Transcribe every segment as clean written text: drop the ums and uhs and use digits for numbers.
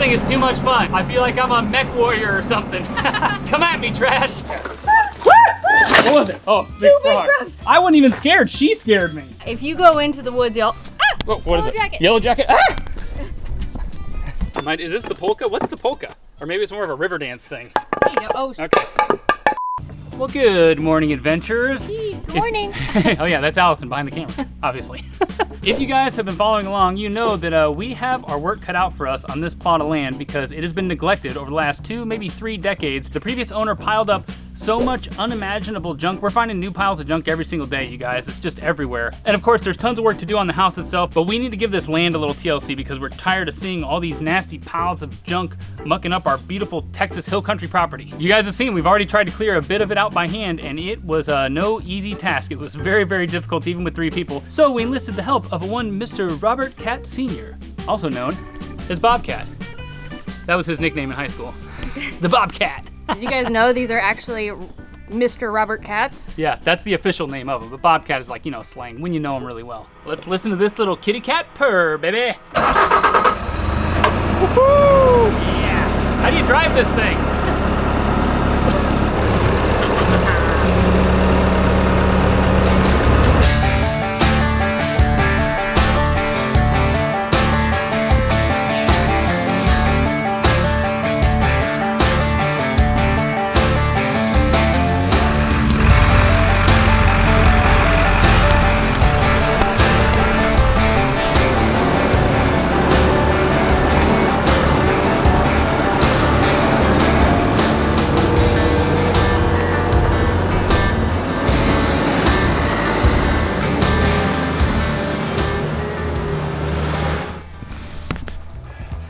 thing is too much fun. I feel like I'm a mech warrior or something. Come at me, trash. What was it? Oh, big frog. I wasn't even scared. She scared me. If you go into the woods, y'all. Oh, what is it? Jacket. Yellow jacket. Ah! Is this the polka? What's the polka? Or maybe it's more of a river dance thing. There you go. Oh, okay. Well, good morning, adventurers. Good morning. Oh yeah, that's Allison behind the camera, obviously. If you guys have been following along, you know that we have our work cut out for us on this plot of land because it has been neglected over the last 2, maybe 3 decades. The previous owner piled up so much unimaginable junk. We're finding new piles of junk every single day, you guys. It's just everywhere. And of course, there's tons of work to do on the house itself, but we need to give this land a little TLC because we're tired of seeing all these nasty piles of junk mucking up our beautiful Texas hill country property. You guys have seen, we've already tried to clear a bit of it out by hand, and it was no easy task. It was very, very difficult, even with 3 people. So we enlisted the help of one Mr. Robert Cat Sr., also known as Bobcat. That was his nickname in high school. The Bobcat. Did you guys know these are actually Mr. Robert Cats? Yeah, that's the official name of him. But Bobcat is like, slang when you know him really well. Let's listen to this little kitty cat purr, baby. Woohoo! Yeah. How do you drive this thing?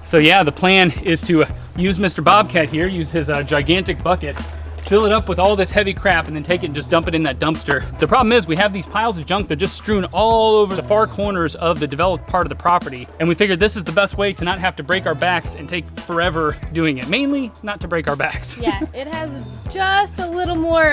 So yeah, the plan is to use Mr. Bobcat here, use his gigantic bucket, fill it up with all this heavy crap, and then take it and just dump it in that dumpster. The problem is we have these piles of junk that are just strewn all over the far corners of the developed part of the property, and we figured this is the best way to not have to break our backs and take forever doing it. Mainly, not to break our backs. Yeah, it has just a little more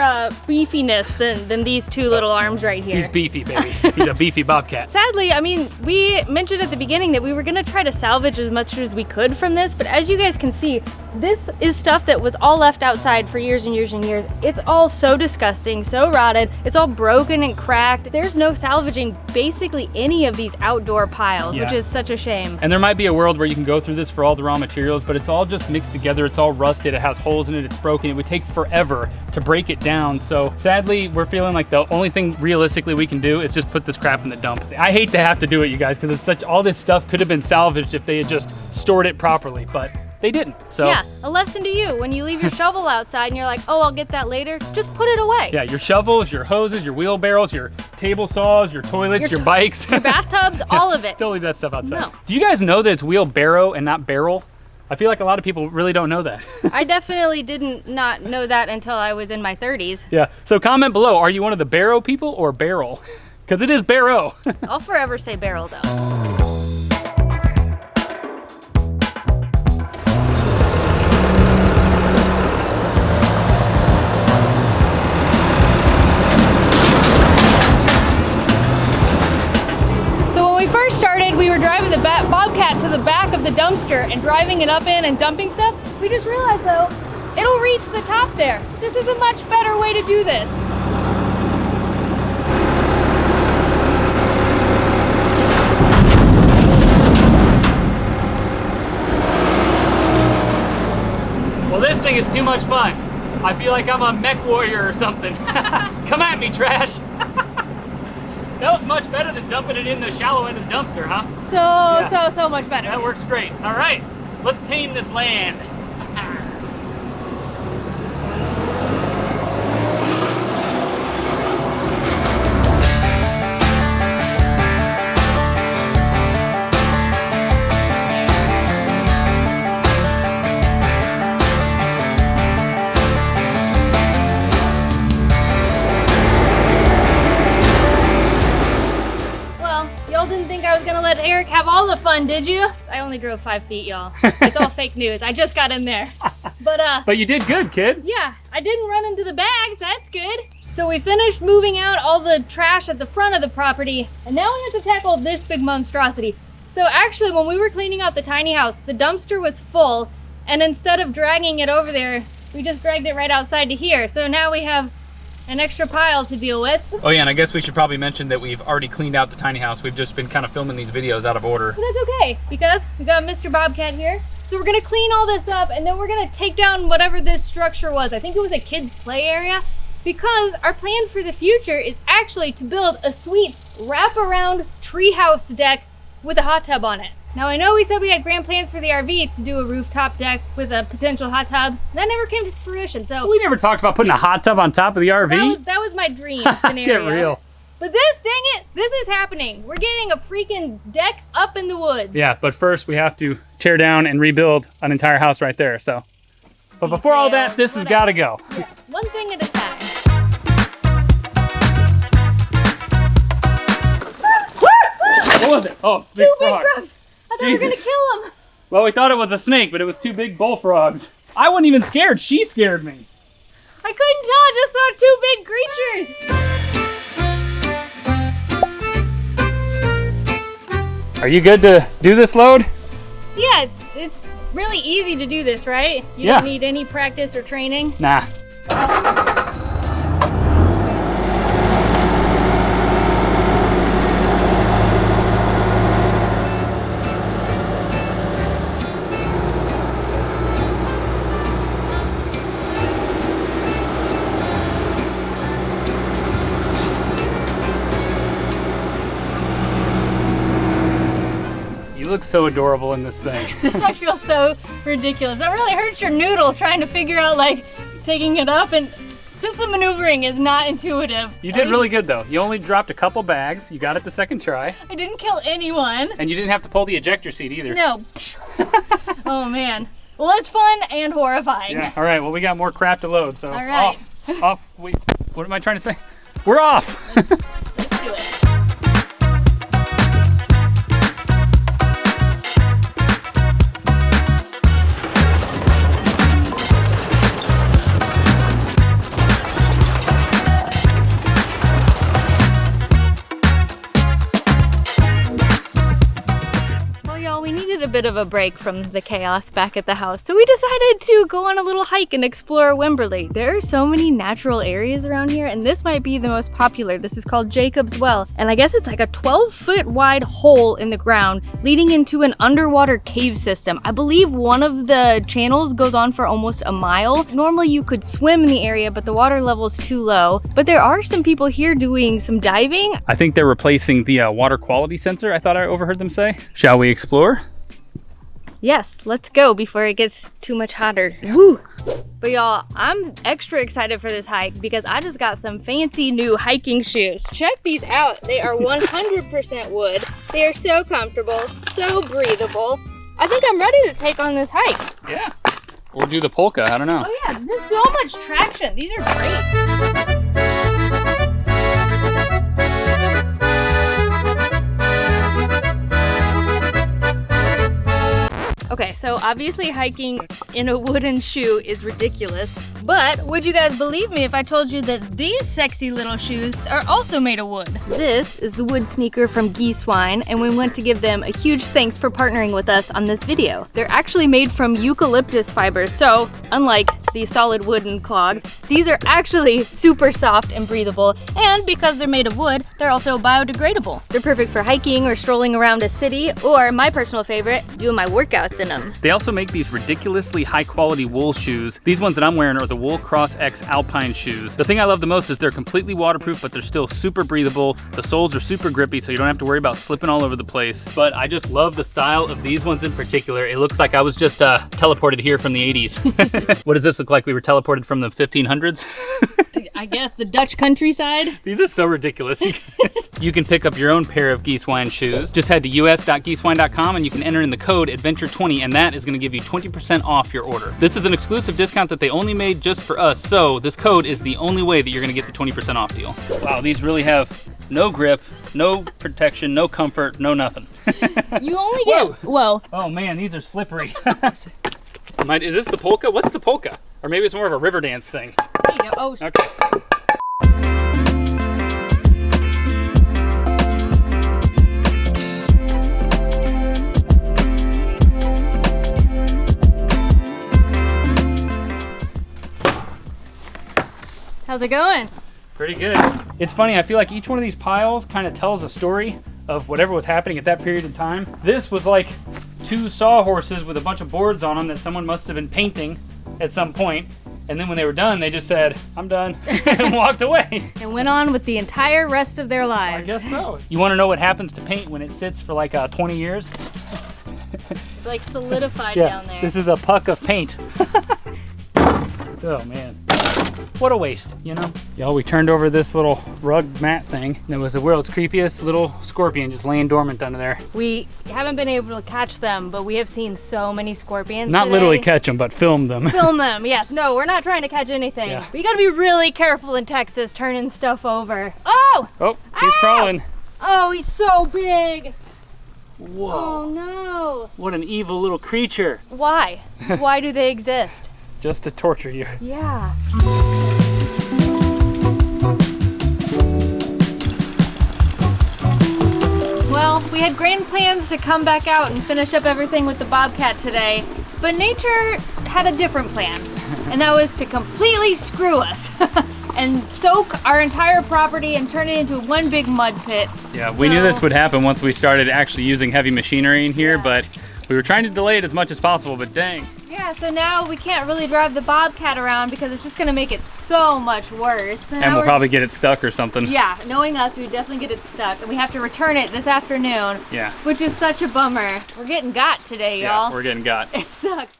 beefiness than these 2 little arms right here. He's beefy, baby. He's a beefy Bobcat. Sadly, I mean, we mentioned at the beginning that we were gonna try to salvage as much as we could from this, but as you guys can see, this is stuff that was all left outside for years and years and years. It's all so disgusting, so rotted. It's all broken and cracked. There's no salvaging basically any of these outdoor piles, which is such a shame. And there might be a world where you can go through this for all the raw materials, but it's all just mixed together. It's all rusted. It has holes in it. It's broken. It would take forever to break it down. So sadly, we're feeling like the only thing realistically we can do is just put this crap in the dump. I hate to have to do it, you guys, because it's all this stuff could have been salvaged if they had just stored it properly, but they didn't. So yeah, a lesson to you. When you leave your shovel outside and you're like, oh, I'll get that later, just put it away. Yeah, your shovels, your hoses, your wheelbarrows, your table saws, your toilets, your bikes. Your bathtubs, all of it. Don't leave that stuff outside. No. Do you guys know that it's wheelbarrow and not barrel? I feel like a lot of people really don't know that. I definitely didn't not know that until I was in my 30s. Yeah, so comment below, are you one of the barrow people or barrel? Because it is barrow. I'll forever say barrel though. We were driving the Bobcat to the back of the dumpster and driving it up in and dumping stuff. We just realized though, it'll reach the top there. This is a much better way to do this. Well, this thing is too much fun. I feel like I'm a mech warrior or something. Come at me, trash. That was much better than dumping it in the shallow end of the dumpster, huh? So much better. That works great. All right, let's tame this land. Let Eric have all the fun, did you? I only drove 5 feet, y'all. It's all fake news. I just got in there. But you did good, kid. Yeah, I didn't run into the bags. That's good. So we finished moving out all the trash at the front of the property, and now we have to tackle this big monstrosity. So actually, when we were cleaning out the tiny house, the dumpster was full, and instead of dragging it over there, we just dragged it right outside to here. So now we have an extra pile to deal with. Oh yeah, and I guess we should probably mention that we've already cleaned out the tiny house. We've just been kind of filming these videos out of order. But that's okay, because we got Mr. Bobcat here. So we're gonna clean all this up, and then we're gonna take down whatever this structure was. I think it was a kid's play area, because our plan for the future is actually to build a sweet wraparound treehouse deck with a hot tub on it. Now I know we said we had grand plans for the RV to do a rooftop deck with a potential hot tub. That never came to fruition, so... We never talked about putting a hot tub on top of the RV. That was my dream scenario. Get real. But this, dang it, this is happening. We're getting a freaking deck up in the woods. Yeah, but first we have to tear down and rebuild an entire house right there, so. But before all that, this has gotta go. Yeah, one thing at a time. What was it? Oh, big frog. Big frogs. I thought we were gonna kill them. Well, we thought it was a snake, but it was two big bullfrogs. I wasn't even scared. She scared me. I couldn't tell. I just saw two big creatures. Are you good to do this load? Yeah, it's really easy to do this, right? You Yeah. don't need any practice or training. Nah. You look so adorable in this thing. This I feel so ridiculous. That really hurts your noodle trying to figure out like taking it up, and just the maneuvering is not intuitive. You did really good though. You only dropped a couple bags. You got it the second try. I didn't kill anyone. And you didn't have to pull the ejector seat either. No. Oh man. Well, it's fun and horrifying. Yeah, all right, well we got more crap to load, so All right. off, wait, what am I trying to say? We're off. Let's do it. A bit of a break from the chaos back at the house, so we decided to go on a little hike and explore Wimberley. There are so many natural areas around here, and this might be the most popular. This is called Jacob's Well, and I guess it's like a 12-foot wide hole in the ground leading into an underwater cave system. I believe one of the channels goes on for almost a mile. Normally you could swim in the area, but the water level is too low. But there are some people here doing some diving. I think they're replacing the water quality sensor, I thought I overheard them say. Shall we explore? Yes, let's go before it gets too much hotter. Woo! But y'all, I'm extra excited for this hike because I just got some fancy new hiking shoes. Check these out. They are 100% wood. They are so comfortable, so breathable. I think I'm ready to take on this hike. Yeah. Or do the polka, I don't know. Oh yeah, there's so much traction. These are great. Okay, so obviously hiking in a wooden shoe is ridiculous, but would you guys believe me if I told you that these sexy little shoes are also made of wood? This is the wood sneaker from Geesewine, and we want to give them a huge thanks for partnering with us on this video. They're actually made from eucalyptus fibers, so unlike the solid wooden clogs, these are actually super soft and breathable, and because they're made of wood, they're also biodegradable. They're perfect for hiking or strolling around a city, or my personal favorite, doing my workouts in them. They also make these ridiculously high quality wool shoes. These ones that I'm wearing are the Wool Cross X Alpine shoes. The thing I love the most is they're completely waterproof, but they're still super breathable. The soles are super grippy, so you don't have to worry about slipping all over the place. But I just love the style of these ones in particular. It looks like I was just teleported here from the 80s. What does this look like? We were teleported from the 1500s? I guess the Dutch countryside. These are so ridiculous. You can pick up your own pair of Geesewine shoes. Just head to us.geesewine.com and you can enter in the code ADVENTURE20 and that is going to give you 20% off your order. This is an exclusive discount that they only made just for us, so this code is the only way that you're going to get the 20% off deal. Wow, these really have no grip, no protection, no comfort, no nothing. You only get... Whoa. Oh man, these are slippery. Is this the polka? What's the polka? Or maybe it's more of a river dance thing. There you go. Oh. Okay. How's it going? Pretty good. It's funny, I feel like each one of these piles kind of tells a story of whatever was happening at that period of time. This was like 2 sawhorses with a bunch of boards on them that someone must have been painting at some point. And then when they were done, they just said, I'm done, and walked away. And went on with the entire rest of their lives. I guess so. You want to know what happens to paint when it sits for like 20 years? It's like solidified down there. This is a puck of paint. Oh man. What a waste, you know? Y'all, we turned over this little rug mat thing, and it was the world's creepiest little scorpion just laying dormant under there. We haven't been able to catch them, but we have seen so many scorpions Not today. literally catch them, but film them. Film them, yes. No, we're not trying to catch anything. Yeah. But you gotta be really careful in Texas turning stuff over. Oh! Oh, he's crawling. Oh, he's so big. Whoa. Oh What an evil little creature. no. Why? Why do they exist? Just to torture you. Yeah. Well, we had grand plans to come back out and finish up everything with the bobcat today, but nature had a different plan, and that was to completely screw us and soak our entire property and turn it into one big mud pit. Yeah, we knew this would happen once we started actually using heavy machinery in here, but we were trying to delay it as much as possible, but dang. Yeah, so now we can't really drive the bobcat around because it's just gonna make it so much worse. And we'll probably get it stuck or something. Yeah, knowing us, we definitely get it stuck, and we have to return it this afternoon. Yeah. Which is such a bummer. We're getting got today, y'all. Yeah, we're getting got. It sucks.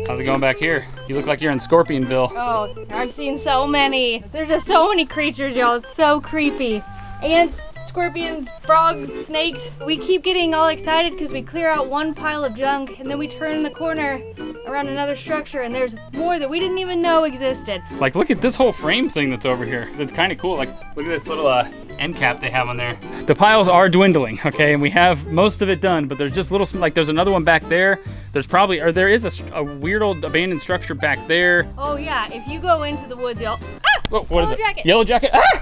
How's it going back here? You look like you're in Scorpionville. Oh, I've seen so many. There's just so many creatures, y'all. It's so creepy. Ants, scorpions, frogs, snakes. We keep getting all excited because we clear out one pile of junk and then we turn the corner around another structure and there's more that we didn't even know existed. Like, look at this whole frame thing that's over here. It's kind of cool. Like, look at this little end cap they have on there. The piles are dwindling, okay? And we have most of it done, but there's just little, like there's another one back there. There's probably, or there is a weird old abandoned structure back there. Oh yeah, if you go into the woods, y'all. Ah! Oh, what is it? Yellow jacket. Yellow jacket. Ah!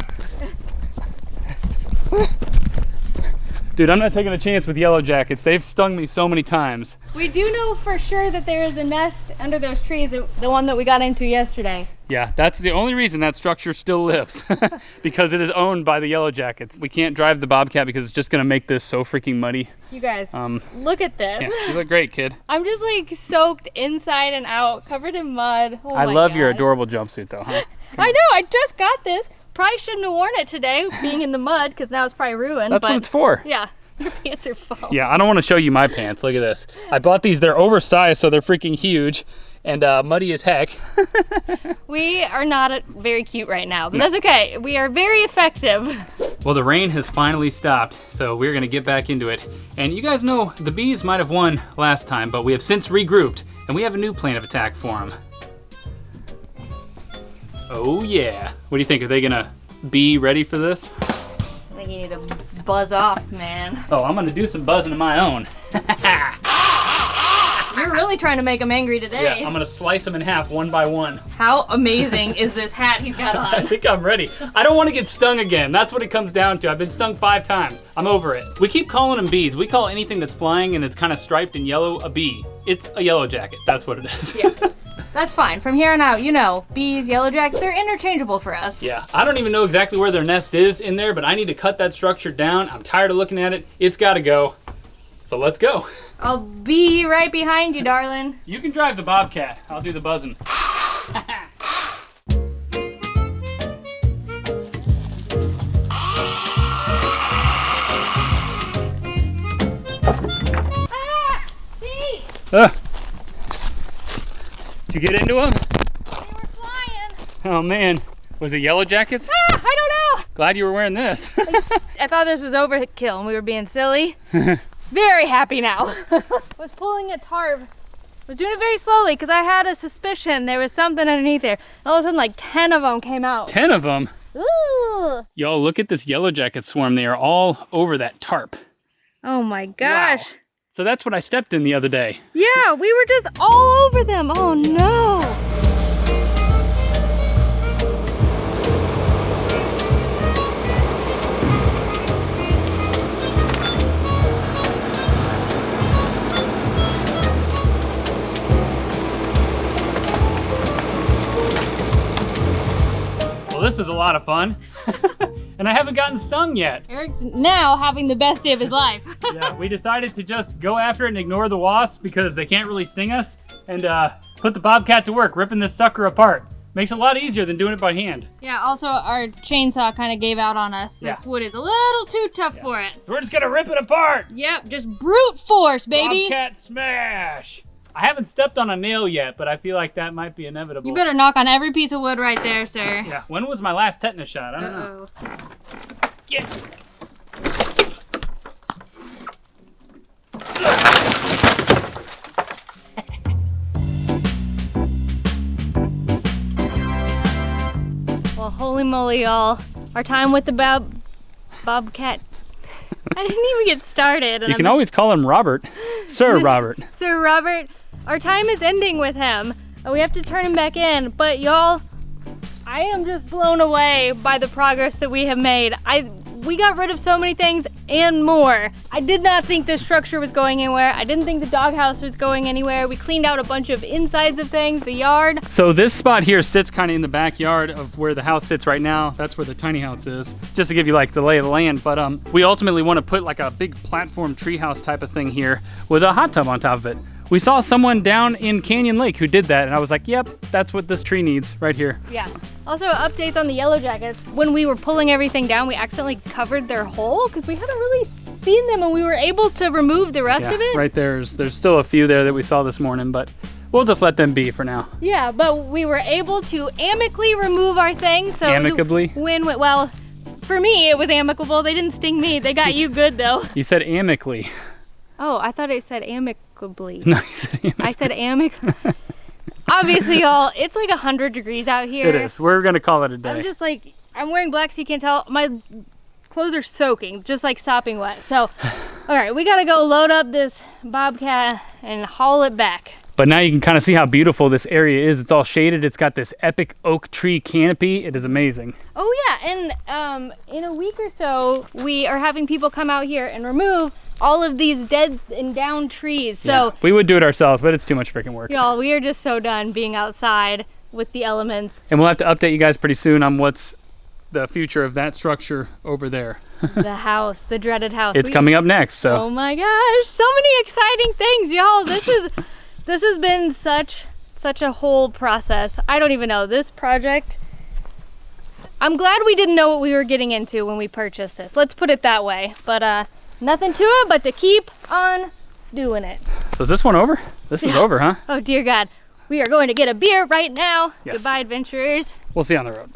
Dude, I'm not taking a chance with yellow jackets. They've stung me so many times. We do know for sure that there is a nest under those trees, the one that we got into yesterday. Yeah, that's the only reason that structure still lives, because it is owned by the yellow jackets. We can't drive the bobcat because it's just gonna make this so freaking muddy. You guys, look at this. Yeah, you look great, kid. I'm just like soaked inside and out, covered in mud. Oh I my love your God. adorable jumpsuit though, huh? I know, I just got this. Probably shouldn't have worn it today, being in the mud, because now it's probably ruined. That's but what it's for. yeah, your pants are full. Yeah, I don't want to show you my pants. Look at this. I bought these. They're oversized, so they're freaking huge and muddy as heck. We are not very cute right now, but that's okay. We are very effective. Well, the rain has finally stopped, so we're gonna get back into it. And you guys know the bees might have won last time, but we have since regrouped, and we have a new plan of attack for them. Oh yeah. What do you think? Are they gonna be ready for this? I think you need to buzz off, man. Oh, I'm gonna do some buzzing of my own. You're really trying to make him angry today. Yeah, I'm gonna slice them in half one by one. How amazing is this hat he's got I on? think I'm ready. I don't want to get stung again. That's what it comes down to. I've been stung 5 times. I'm over it. We keep calling them bees. We call anything that's flying and it's kind of striped in yellow a bee. It's a yellow jacket. That's what it is. Yeah. That's fine. From here on out, you know, bees, yellow jackets, they're interchangeable for us. Yeah, I don't even know exactly where their nest is in there, but I need to cut that structure down. I'm tired of looking at it. It's gotta go. So let's go. I'll be right behind you, darling. You can drive the bobcat. I'll do the buzzing. Did you get into them? They were flying. Oh man, was it yellow jackets? I don't know. Glad you were wearing this. I thought this was overkill and we were being silly. Very happy now. Was pulling a tarp. Was doing it very slowly because I had a suspicion there was something underneath there. And all of a sudden, like 10 of them came out. 10 of them? Ooh. Y'all, look at this yellow jacket swarm. They are all over that tarp. Oh my gosh. Wow. So that's what I stepped in the other day. Yeah, we were just all over them. Oh no. lot of fun. And I haven't gotten stung yet. Eric's now having the best day of his life. Yeah, we decided to just go after it and ignore the wasps because they can't really sting us, and put the bobcat to work ripping this sucker apart. Makes it a lot easier than doing it by hand. Yeah, also our chainsaw kind of gave out on us. Yeah. This wood is a little too tough for it. So we're just gonna rip it apart. Yep, just brute force, baby. Bobcat smash. I haven't stepped on a nail yet, but I feel like that might be inevitable. You better knock on every piece of wood right there, sir. Yeah, when was my last tetanus shot? I don't know. Yeah. Well, holy moly, y'all. Our time with the bobcat. I didn't even get started. And You can always call him Robert. Sir Robert. Sir Robert, our time is ending with him. We have to turn him back in. But y'all, I am just blown away by the progress that we have made. We got rid of so many things and more. I did not think this structure was going anywhere. I didn't think the doghouse was going anywhere. We cleaned out a bunch of insides of things, the yard. So this spot here sits kind of in the backyard of where the house sits right now. That's where the tiny house is, just to give you like the lay of the land. But we ultimately want to put like a big platform treehouse type of thing here with a hot tub on top of it. We saw someone down in Canyon Lake who did that, and I was like, yep, that's what this tree needs right here. Yeah. Also, updates on the yellow jackets. When we were pulling everything down, we accidentally covered their hole because we hadn't really seen them, and we were able to remove the rest of it. Right there's still a few there that we saw this morning, but we'll just let them be for now. Yeah, but we were able to amicably remove our things. So amicably? Well, for me, it was amicable. They didn't sting me. They got you good, though. You said amicably. Oh, I thought it said amicably. No, you said amicably. I said amicably. Obviously, y'all, it's like 100 degrees out here. It is. We're going to call it a day. I'm just like, I'm wearing black so you can't tell. My clothes are soaking, just like sopping wet. So, all right, we got to go load up this bobcat and haul it back. But now you can kind of see how beautiful this area is. It's all shaded. It's got this epic oak tree canopy. It is amazing. Oh yeah, and in a week or so, we are having people come out here and remove all of these dead and down trees. So yeah, we would do it ourselves, but it's too much freaking work. Y'all, we are just so done being outside with the elements. And we'll have to update you guys pretty soon on what's the future of that structure over there. The house, the dreaded house. It's coming up next, so. Oh my gosh, so many exciting things, y'all. This has been such a whole process. I don't even know. This project, I'm glad we didn't know what we were getting into when we purchased this. Let's put it that way. But nothing to it but to keep on doing it. So is this one over? This is over, huh? Oh dear God. We are going to get a beer right now. Yes. Goodbye, adventurers. We'll see you on the road.